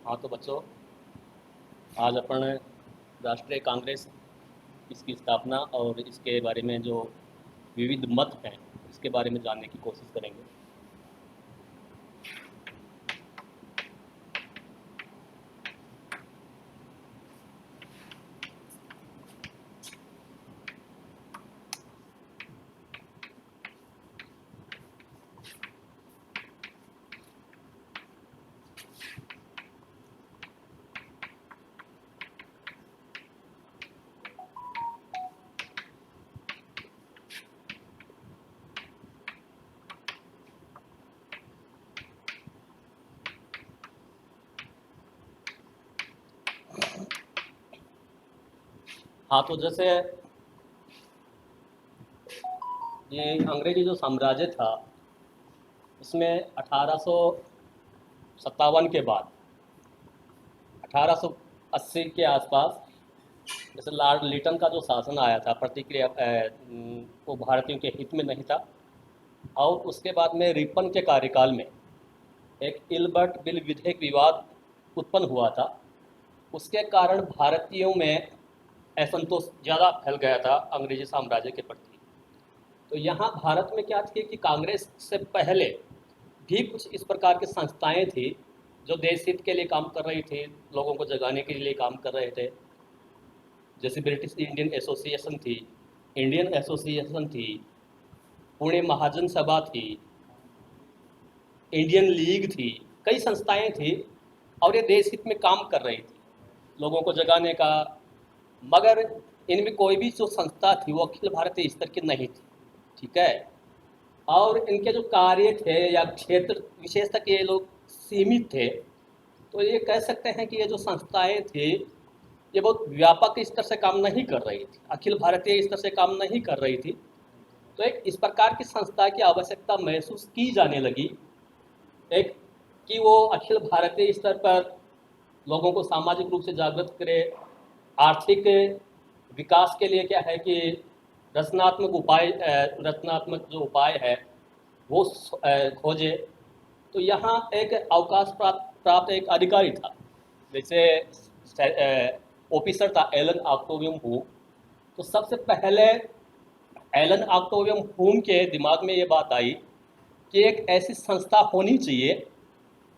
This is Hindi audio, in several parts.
हाँ तो बच्चों, आज अपन राष्ट्रीय कांग्रेस, इसकी स्थापना और इसके बारे में जो विविध मत हैं इसके बारे में जानने की कोशिश करेंगे। हाँ तो जैसे ये अंग्रेजी जो साम्राज्य था, इसमें 1857 के बाद 1880 के आसपास जैसे लॉर्ड लिटन का जो शासन आया था, प्रतिक्रिया वो भारतीयों के हित में नहीं था। और उसके बाद में रिपन के कार्यकाल में एक इल्बर्ट बिल विधेयक विवाद उत्पन्न हुआ था। उसके कारण भारतीयों में असंतोष ज़्यादा फैल गया था अंग्रेजी साम्राज्य के प्रति। तो यहाँ भारत में क्या थी कि कांग्रेस से पहले भी कुछ इस प्रकार की संस्थाएं थी जो देश हित के लिए काम कर रही थी, लोगों को जगाने के लिए काम कर रहे थे। जैसे ब्रिटिश इंडियन एसोसिएशन थी, इंडियन एसोसिएशन थी, पुणे महाजन सभा थी, इंडियन लीग थी, कई संस्थाएं थी और ये देश हित में काम कर रही थी, लोगों को जगाने का। मगर इनमें कोई भी जो संस्था थी वो अखिल भारतीय स्तर की नहीं थी, ठीक है। और इनके जो कार्य थे या क्षेत्र विशेष तक ये लोग सीमित थे। तो ये कह सकते हैं कि ये जो संस्थाएं थी ये बहुत व्यापक स्तर से काम नहीं कर रही थी, अखिल भारतीय स्तर से काम नहीं कर रही थी। तो एक इस प्रकार की संस्था की आवश्यकता महसूस की जाने लगी, एक कि वो अखिल भारतीय स्तर पर लोगों को सामाजिक रूप से जागृत करे, आर्थिक विकास के लिए क्या है कि रचनात्मक जो उपाय है वो खोजे। तो यहाँ एक अवकाश प्राप्त एक अधिकारी था, जैसे ऑफिसर था एलन ऑक्टेवियम हूम। तो सबसे पहले एलन ऑक्टेवियम हूम के दिमाग में ये बात आई कि एक ऐसी संस्था होनी चाहिए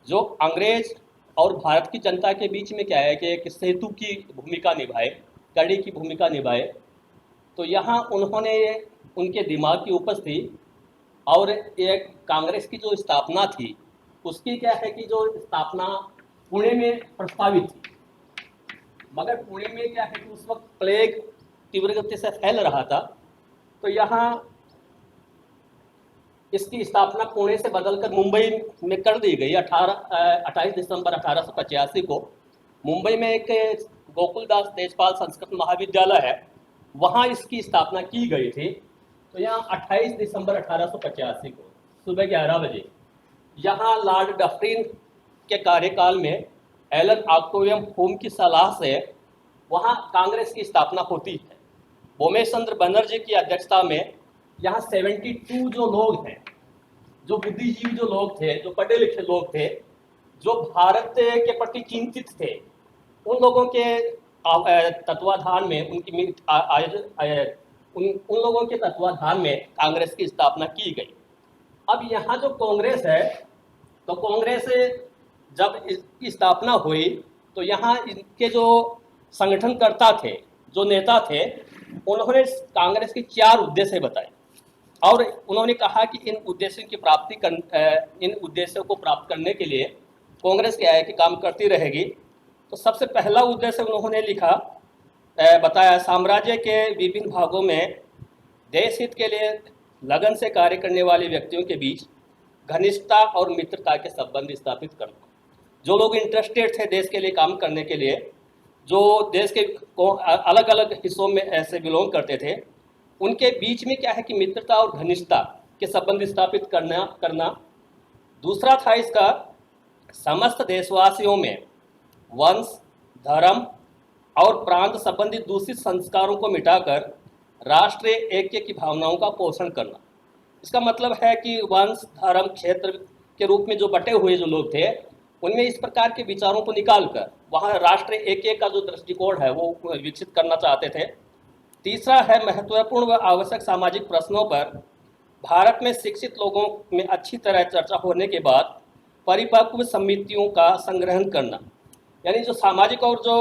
जो अंग्रेज और भारत की जनता के बीच में क्या है कि एक सेतु की भूमिका निभाए, कड़ी की भूमिका निभाए। तो यहाँ उन्होंने उनके दिमाग की उपज थी और एक कांग्रेस की जो स्थापना थी उसकी क्या है कि जो स्थापना पुणे में प्रस्तावित थी। मगर पुणे में क्या है कि उस वक्त प्लेग तीव्र गति से फैल रहा था। तो यहाँ इसकी स्थापना पुणे से बदलकर मुंबई में कर दी गई। 28 दिसंबर 1885 को मुंबई में एक गोकुलदास देशपाल संस्कृत महाविद्यालय है, वहाँ इसकी स्थापना की गई थी। तो यहाँ 28 दिसंबर 1885 को सुबह 11 बजे यहाँ लॉर्ड डफरिन के कार्यकाल में एलन ऑक्टेवियम हूम की सलाह से वहाँ कांग्रेस की स्थापना होती है। भूमेश चंद्र बनर्जी की अध्यक्षता में यहाँ 72 जो लोग हैं, जो बुद्धिजीवी जो लोग थे, जो पढ़े लिखे लोग थे, जो भारत के प्रति चिंतित थे, उन लोगों के तत्वाधान में उन लोगों के तत्वाधान में कांग्रेस की स्थापना की गई। अब यहाँ जो कांग्रेस है, तो कांग्रेस जब इसकी स्थापना हुई तो यहाँ इनके जो संगठनकर्ता थे, जो नेता थे, उन्होंने कांग्रेस के 4 उद्देश्य बताए और उन्होंने कहा कि इन उद्देश्यों को प्राप्त करने के लिए कांग्रेस क्या है कि काम करती रहेगी। तो सबसे पहला उद्देश्य उन्होंने बताया, साम्राज्य के विभिन्न भागों में देश हित के लिए लगन से कार्य करने वाले व्यक्तियों के बीच घनिष्ठता और मित्रता के संबंध स्थापित करना। जो लोग इंटरेस्टेड थे देश के लिए काम करने के लिए, जो देश के अलग अलग हिस्सों में ऐसे बिलोंग करते थे, उनके बीच में क्या है कि मित्रता और घनिष्ठता के संबंध स्थापित करना। दूसरा था इसका, समस्त देशवासियों में वंश, धर्म और प्रांत संबंधित दूषित संस्कारों को मिटाकर राष्ट्रीय ऐक्य की भावनाओं का पोषण करना। इसका मतलब है कि वंश, धर्म, क्षेत्र के रूप में जो बटे हुए जो लोग थे उनमें इस प्रकार के विचारों को निकालकर वहाँ राष्ट्र एक का जो दृष्टिकोण है वो विकसित करना चाहते थे। तीसरा है महत्वपूर्ण व आवश्यक सामाजिक प्रश्नों पर भारत में शिक्षित लोगों में अच्छी तरह चर्चा होने के बाद परिपक्व समितियों का संग्रहण करना, यानी जो सामाजिक और जो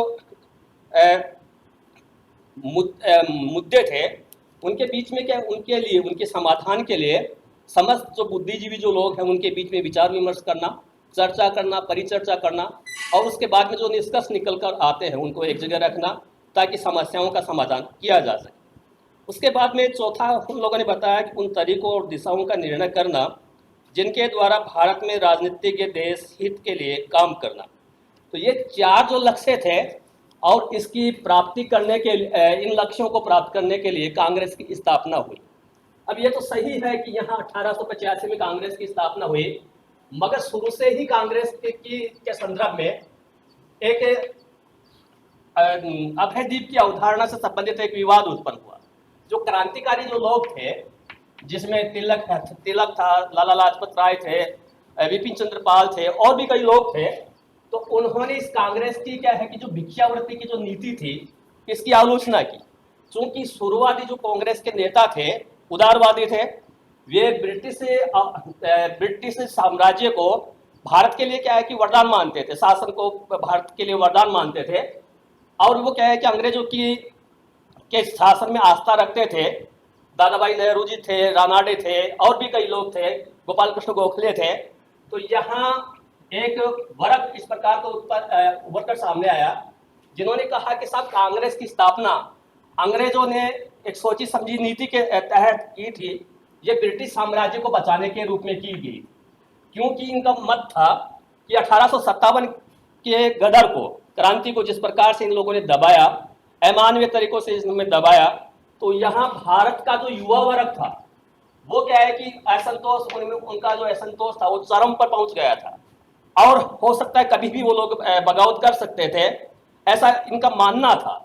मुद्दे थे उनके बीच में क्या उनके लिए उनके समाधान के लिए समस्त जो बुद्धिजीवी जो लोग हैं उनके बीच में विचार विमर्श करना, चर्चा करना, परिचर्चा करना और उसके बाद में जो निष्कर्ष निकल कर आते हैं उनको एक जगह रखना ताकि समस्याओं का समाधान किया जा सके। उसके बाद में चौथा हम लोगों ने बताया कि उन तरीकों और दिशाओं का निर्णय करना जिनके द्वारा भारत में राजनीतिक देश हित के लिए काम करना। तो ये चार जो लक्ष्य थे और इसकी प्राप्ति करने के इन लक्ष्यों को प्राप्त करने के लिए कांग्रेस की स्थापना हुई। अब ये तो सही है कि यहाँ 1885 में कांग्रेस की स्थापना हुई, मगर शुरू से ही कांग्रेस के संदर्भ में एक अभयद्वीप की अवधारणा से संबंधित एक विवाद उत्पन्न हुआ। जो क्रांतिकारी जो लोग थे जिसमें तिलक था, लाला लाजपत राय थे, विपिन चंद्र पाल थे और भी कई लोग थे, तो उन्होंने इस कांग्रेस की क्या है कि जो भिक्षावृत्ति की जो नीति थी इसकी आलोचना की। चूंकि शुरुआती जो कांग्रेस के नेता थे उदारवादी थे, वे ब्रिटिश साम्राज्य को भारत के लिए क्या है कि वरदान मानते थे, शासन को भारत के लिए वरदान मानते थे और वो क्या है कि अंग्रेजों के शासन में आस्था रखते थे। दादा भाई नेहरू जी थे, रानाडे थे और भी कई लोग थे, गोपाल कृष्ण गोखले थे। तो यहाँ एक वर्ग इस प्रकार को उभर कर सामने आया जिन्होंने कहा कि साहब कांग्रेस की स्थापना अंग्रेजों ने एक सोची समझी नीति के तहत की थी, ये ब्रिटिश साम्राज्य को बचाने के रूप में की गई, क्योंकि इनका मत था कि 1857 के गदर को, क्रांति को जिस प्रकार से इन लोगों ने दबाया, अमानवीय तरीकों से इसमें दबाया, तो यहाँ भारत का जो युवा वर्ग था वो क्या है कि असंतोष, उनका जो असंतोष था वो चरम पर पहुंच गया था और हो सकता है कभी भी वो लोग बगावत कर सकते थे, ऐसा इनका मानना था।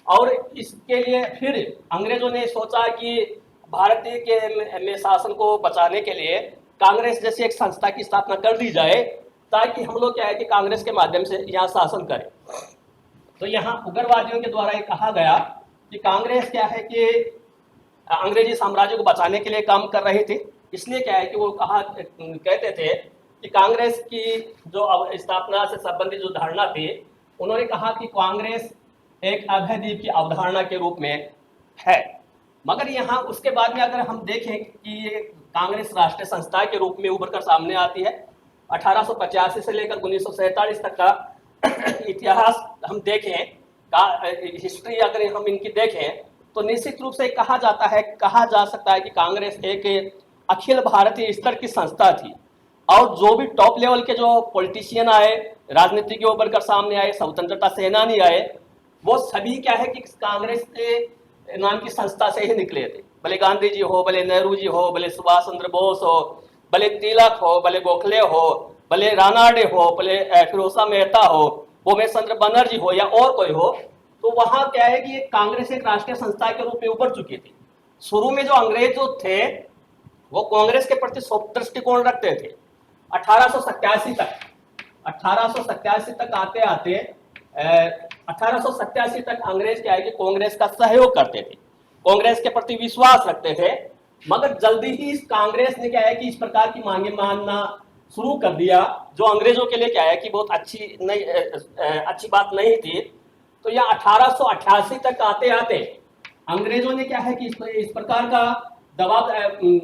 और इसके लिए फिर अंग्रेजों ने सोचा कि भारतीय के में शासन को बचाने के लिए कांग्रेस जैसी एक संस्था की स्थापना कर दी जाए ताकि हम लोग क्या है कि कांग्रेस के माध्यम से यहाँ शासन करें। तो यहाँ उग्रवादियों के द्वारा ये कहा गया कि कांग्रेस क्या है कि अंग्रेजी साम्राज्य को बचाने के लिए काम कर रही थी, इसलिए क्या है कि वो कहते थे कि कांग्रेस की जो स्थापना से संबंधित जो धारणा थी, उन्होंने कहा कि कांग्रेस एक अभयद्वीप की अवधारणा के रूप में है। मगर यहाँ उसके बाद में अगर हम देखें कि ये कांग्रेस राष्ट्रीय संस्था के रूप में उभर कर सामने आती है, 1885 से लेकर 1947 तक का इतिहास हम देखें, हिस्ट्री अगर हम इनकी देखें तो निश्चित रूप से कहा जा सकता है कि कांग्रेस एक अखिल भारतीय स्तर की संस्था थी और जो भी टॉप लेवल के जो पॉलिटिशियन आए, राजनीति के ऊपर कर सामने आए, स्वतंत्रता सेनानी आए, वो सभी क्या है कि कांग्रेस के नाम की संस्था से ही निकले थे। भले गांधी जी हो, भले नेहरू जी हो, भले सुभाष चंद्र बोस हो, भले तिलक हो, भले गोखले हो, भले रानाडे हो, भले फिरोजा मेहता हो, भूपेश चंद्र बनर्जी हो या और कोई हो, तो वहां क्या है कि कांग्रेस एक राष्ट्रीय संस्था के रूप में उभर चुकी थी। शुरू में जो अंग्रेज जो थे वो कांग्रेस के प्रति दृष्टिकोण रखते थे। 1887 तक आते आते 1887 तक अंग्रेज क्या है कि कांग्रेस का सहयोग करते थे, कांग्रेस के प्रति विश्वास रखते थे। मगर जल्दी ही इस कांग्रेस ने क्या है कि इस प्रकार की मांगे मानना शुरू कर दिया जो अंग्रेजों के लिए क्या है कि बहुत अच्छी बात नहीं थी। तो यह 1888 तक आते आते अंग्रेजों ने क्या है कि इस प्रकार का दबाव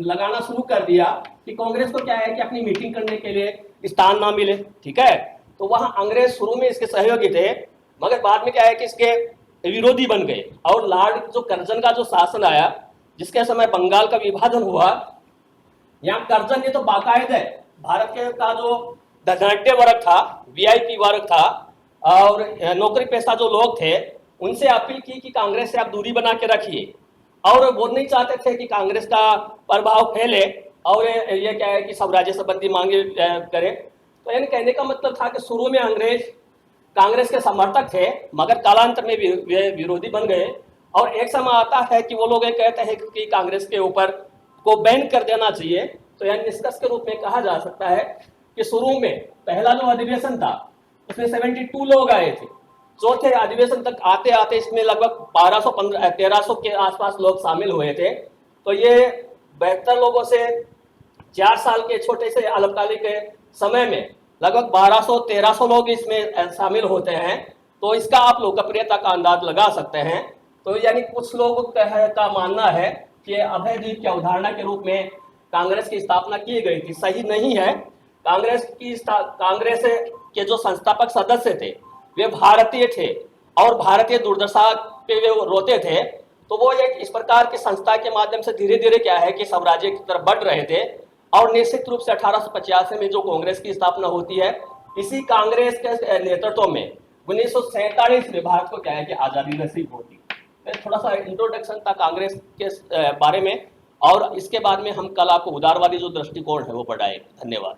लगाना शुरू कर दिया कि कांग्रेस को क्या है कि अपनी मीटिंग करने के लिए स्थान ना मिले। ठीक है, तो वहां अंग्रेज शुरू में इसके सहयोगी थे, मगर बाद में क्या है कि इसके विरोधी बन गए। और लॉर्ड जो कर्जन का जो शासन आया, जिसके समय बंगाल का विभाजन हुआ, यहाँ कर्जन ने तो बाकायदा भारत के का जो धनाढ्य वर्ग था, वीआईपी वर्ग था और नौकरी पेशा जो लोग थे, उनसे अपील की कि कांग्रेस से आप दूरी बना के रखिए। और वो नहीं चाहते थे कि कांग्रेस का प्रभाव फैले और ये क्या है कि स्वराज्य संबंधी मांगे करे। तो यानी कहने का मतलब था कि शुरू में अंग्रेज कांग्रेस के समर्थक थे, मगर कालांतर में वे विरोधी बन गए। और एक समय आता है कि वो लोग ये कहते हैं कि कांग्रेस के ऊपर को बैन कर देना चाहिए। तो यानी निष्कर्ष के रूप में कहा जा सकता है कि शुरू में पहला जो अधिवेशन था उसमें 72 लोग आए थे। चौथे अधिवेशन तक आते आते इसमें लगभग 1300 के आसपास लोग शामिल हुए थे। तो ये 72 लोगों से 4 साल के छोटे से अल्पकालिक समय में लगभग 1200-1300 लोग इसमें शामिल होते हैं। तो इसका आप लोकप्रियता का अंदाज लगा सकते हैं। तो यानी कुछ लोगों का मानना है कि अभय द्वीप की अवधारणा के रूप में कांग्रेस की स्थापना की गई थी, सही नहीं है। कांग्रेस के जो संस्थापक सदस्य थे वे भारतीय थे और भारतीय दुर्दशा पे वे रोते थे। तो वो एक इस प्रकार की संस्था के माध्यम से धीरे धीरे क्या है कि स्वराज्य की तरफ बढ़ रहे थे। और निश्चित रूप से 1885 में जो कांग्रेस की स्थापना होती है, इसी कांग्रेस के नेतृत्व में 1947 में भारत को क्या है कि आजादी नसीब होती है। थोड़ा सा इंट्रोडक्शन था कांग्रेस के बारे में, और इसके बाद में हम कल आपको उदारवादी जो दृष्टिकोण है वो बढ़ाएंगे। धन्यवाद।